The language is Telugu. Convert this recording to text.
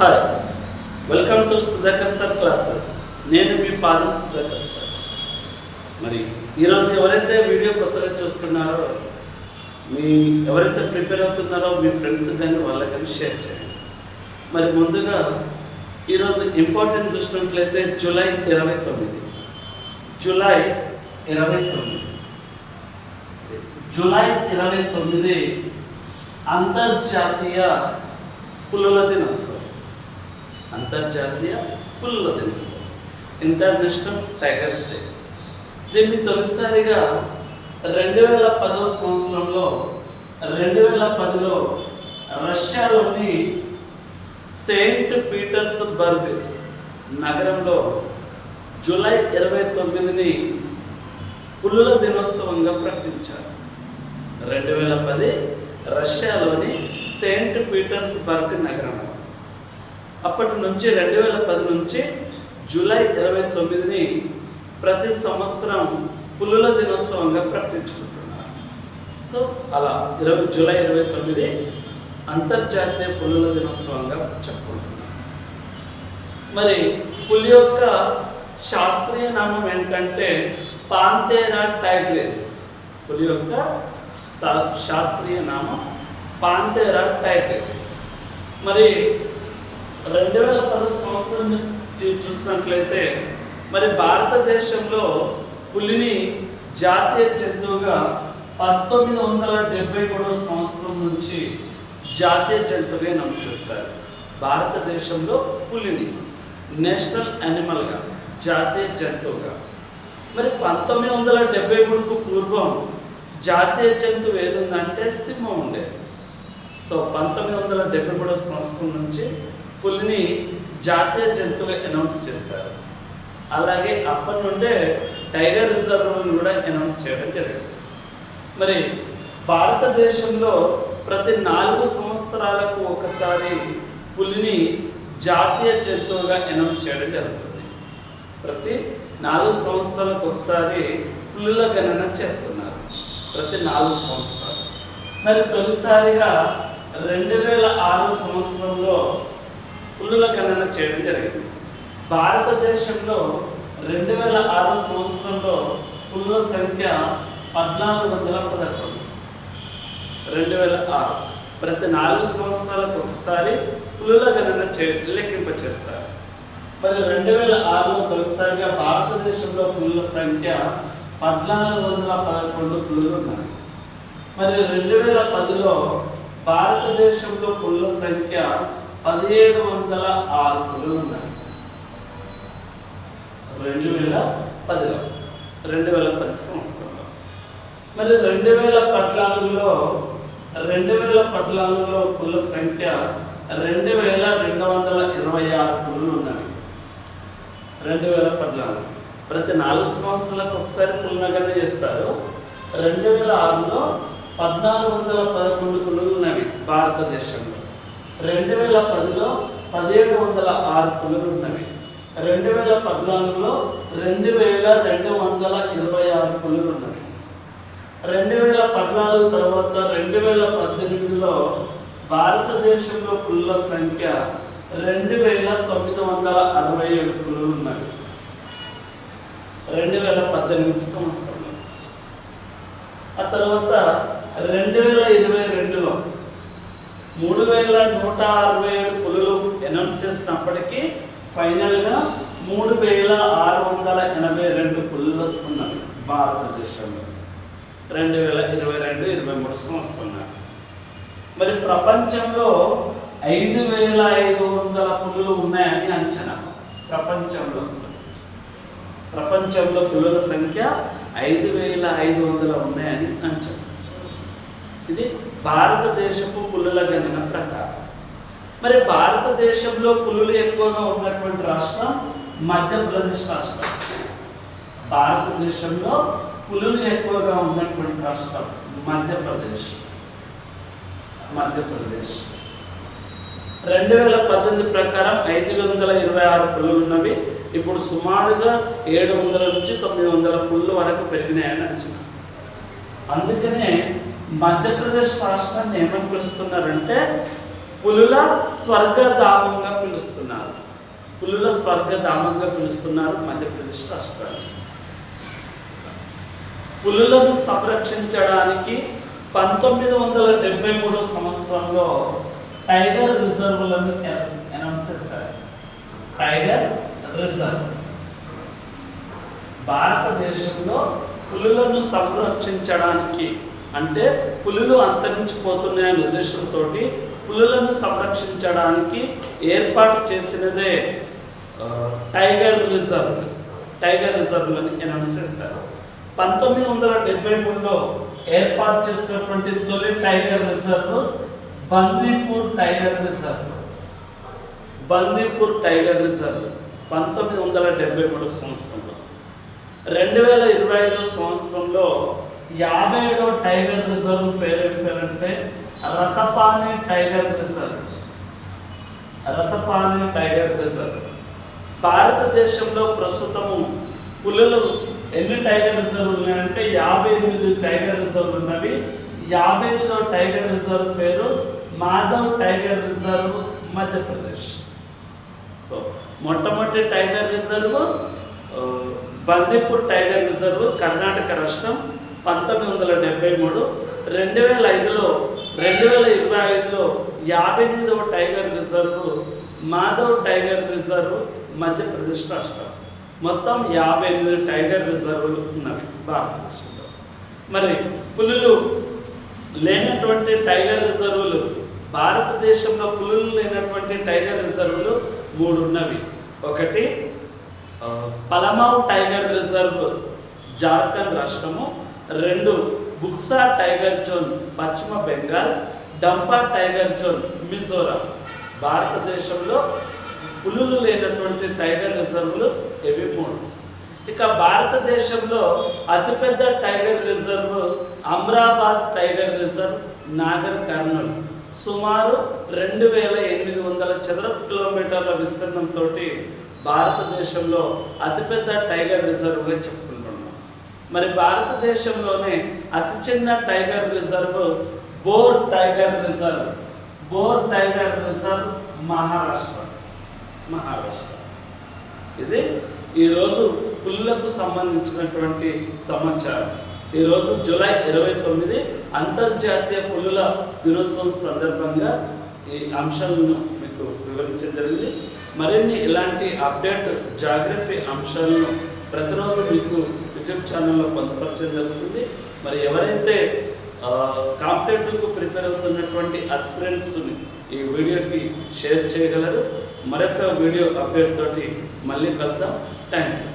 Hi, welcome to Sudhakar sir classes. నేను మీ పాదం సుధాకర్ సార్. మరి ఈరోజు ఎవరైతే వీడియో కొత్తగా చూస్తున్నారో, ఎవరైతే ప్రిపేర్ అవుతున్నారో మీ ఫ్రెండ్స్ కానీ వాళ్ళకి కానీ షేర్ చేయండి. మరి ముందుగా ఈరోజు ఇంపార్టెంట్ చూసినట్లయితే జూలై 29 అంతర్జాతీయ పులుల దినోత్సవం. International tigers day. దీన్ని తొలిసారిగా 2010వ సంవత్సరంలో 2010లో రష్యాలోని సెయింట్ పీటర్స్బర్గ్ నగరంలో జూలై 29ని పులుల దినోత్సవంగా ప్రకటించారు. 2010 రష్యాలోని సెయింట్ పీటర్స్బర్గ్ నగరం. అప్పటి నుంచి 2010 నుంచి జూలై 29ని ప్రతి సంవత్సరం పులుల దినోత్సవంగా ప్రకటించుకుంటున్నారు. సో అలా జూలై 29 అంతర్జాతీయ పులుల దినోత్సవంగా చెప్పుకుంటున్నారు. మరి పులి యొక్క శాస్త్రీయ నామం ఏంటంటే పాంథెరా టైగ్రిస్. పులి యొక్క శాస్త్రీయ నామం పాంథెరా టైగ్రిస్. మరి 2010 సంవత్సరం చూసినట్లయితే మరి భారతదేశంలో పులిని జాతీయ జంతువుగా 1973వ సంవత్సరం నుంచి జాతీయ జంతువుగా అనౌన్స్ చేస్తారు. భారతదేశంలో పులిని నేషనల్ యానిమల్గా, జాతీయ జంతువుగా. మరి 1973కు పూర్వం జాతీయ జంతువు ఏదుందంటే సింహం ఉండేది. సో 1973వ సంవత్సరం నుంచి పులిని జాతీయ జంతువుగా అనౌన్స్ చేశారు. అలాగే అప్పటి నుండే టైగర్ రిజర్వ్ను కూడా అనౌన్స్ చేయడం జరిగింది. మరి భారతదేశంలో ప్రతి 4 సంవత్సరాలకు ఒకసారి పులిని జాతీయ జంతువుగా అనౌన్స్ చేయడం జరుగుతుంది. ప్రతి 4 సంవత్సరాలకు ఒకసారి పులుల గణన చేస్తున్నారు. ప్రతి 4 సంవత్సరాలు. మరి తొలిసారిగా 2006 సంవత్సరంలో పులుల గణన చేయడం జరిగింది. భారతదేశంలో 2006 సంవత్సరంలో పులుల సంఖ్య 1411. 2006 ప్రతి 4 సంవత్సరాలకు ఒకసారి పులుల గణన లెక్కింపచేస్తారు. మరి 2006లో తొలిసారిగా భారతదేశంలో పులుల సంఖ్య 1411 పులులు ఉన్నాయి. మరి 2010లో భారతదేశంలో పులుల సంఖ్య 1706 పులులు ఉన్నాయి. 2010 సంవత్సరంలో. మరి 2014లో పులుల సంఖ్య 2226 పులులు ఉన్నాయి. 2014 ప్రతి 4 సంవత్సరాలకు ఒకసారి పులుల గణన చేస్తారు. 2006లో 1411 పులులు ఉన్నవి భారతదేశంలో. 2010లో 1706 పులులు ఉన్నవి. 2014లో 2226 పులులు ఉన్నవి. 2014 తర్వాత 2018లో భారతదేశంలో పులుల సంఖ్య 2967 పులులు ఉన్నవి. 2018 సంవత్సరంలో. ఆ తర్వాత 2022లో 3167 పులులు అనౌన్స్ చేసినప్పటికీ ఫైనల్గా 3682 పులులు ఉన్నవి భారతదేశంలో. 2022-23 సంవత్సరం. మరి ప్రపంచంలో 5500 పులులు ఉన్నాయని అంచనా. ప్రపంచంలో పులుల సంఖ్య 5500 ఉన్నాయని అంచనా. ఇది భారతదేశపు పులుల గణన ప్రకారం. మరి భారతదేశంలో పులులు ఎక్కువగా ఉన్నటువంటి రాష్ట్రం మధ్యప్రదేశ్ రాష్ట్రం. భారతదేశంలో పులులు ఎక్కువగా ఉన్నటువంటి రాష్ట్రం మధ్యప్రదేశ్. 2018 ప్రకారం 526 పులులు ఉన్నవి. ఇప్పుడు సుమారుగా 700 నుంచి 900 పులుల వరకు పెరిగినాయని అంచనా. అందుకనే మధ్యప్రదేశ్ రాష్ట్రాన్ని ఏమని పిలుస్తున్నారంటే పులుల స్వర్గధామంగా పిలుస్తున్నారు. పులుల స్వర్గధామంగా పిలుస్తున్నారు మధ్యప్రదేశ్ రాష్ట్రాన్ని. పులులను సంరక్షించడానికి 1973 సంవత్సరంలో టైగర్ రిజర్వ్లను అనౌన్స్ చేశారు. టైగర్ రిజర్వ్ భారతదేశంలో పులులను సంరక్షించడానికి, అంటే పులులు అంతరించిపోతున్నాయనే ఉద్దేశంతో పులులను సంరక్షించడానికి ఏర్పాటు చేసినదే టైగర్ రిజర్వ్లను అనౌన్స్ చేశారు. 1973లో ఏర్పాటు చేసినటువంటి తొలి tiger reserve Bandipur tiger reserve 1973 సంవత్సరంలో. 2025 సంవత్సరంలో 57వ టైగర్ రిజర్వ్ పేరేంటే రతపాని టైగర్ రిజర్వ్. భారతదేశంలో ప్రస్తుతము పులులు ఎన్ని టైగర్ రిజర్వ్ ఉన్నాయంటే 58 టైగర్ రిజర్వ్ ఉన్నవి. 58వ టైగర్ రిజర్వ్ పేరు Madhav tiger reserve, Madhya Pradesh. So మొట్టమొదటి tiger reserve Bandipur tiger reserve, Karnataka రాష్ట్రం, 1973. 2025లో 58వ tiger reserve Madhav tiger reserve, Madhya Pradesh రాష్ట్రం. మొత్తం 58 టైగర్ రిజర్వులు ఉన్నవి భారతదేశంలో. మరి పులులు లేనటువంటి టైగర్ రిజర్వులు, భారతదేశంలో పులులు లేనటువంటి టైగర్ రిజర్వులు 3 ఉన్నవి. ఒకటి పలమావ్ టైగర్ రిజర్వ్, జార్ఖండ్ రాష్ట్రము. 2 బుక్సా టైగర్ జోన్, పశ్చిమ బెంగాల్. Dampa tiger zone, Mizoram. భారతదేశంలో పులులు లేనటువంటి టైగర్ రిజర్వులు ఇవి 3. ఇక భారతదేశంలో అతిపెద్ద tiger reserve Amrabad tiger reserve, Nagar Kurnool. సుమారు 2800 చదరపు కిలోమీటర్ల విస్తీర్ణంతో భారతదేశంలో అతిపెద్ద టైగర్ రిజర్వ్గా చెప్పుకుంటున్నాం. మరి భారతదేశంలోనే అతి చిన్న tiger reserve bore tiger reserve, Maharashtra. ఇది ఈరోజు పులులకు సంబంధించినటువంటి సమాచారం. ఈరోజు జూలై 29 అంతర్జాతీయ పులుల దినోత్సవం సందర్భంగా ఈ అంశాలను మీకు వివరించడం జరిగింది. మరిన్ని ఇలాంటి అప్డేట్ జాగ్రఫీ అంశాలను ప్రతిరోజు మీకు యూట్యూబ్ ఛానల్లో పొందుపరచడం జరుగుతుంది. మరి ఎవరైతే కాంపిటేటివ్కు ప్రిపేర్ అవుతున్నటువంటి ఆస్పిరెంట్స్ని ఈ వీడియోకి షేర్ చేయగలరు. మరొక వీడియో అప్డేట్ తోటి మళ్ళీ కలుద్దాం. Thank you.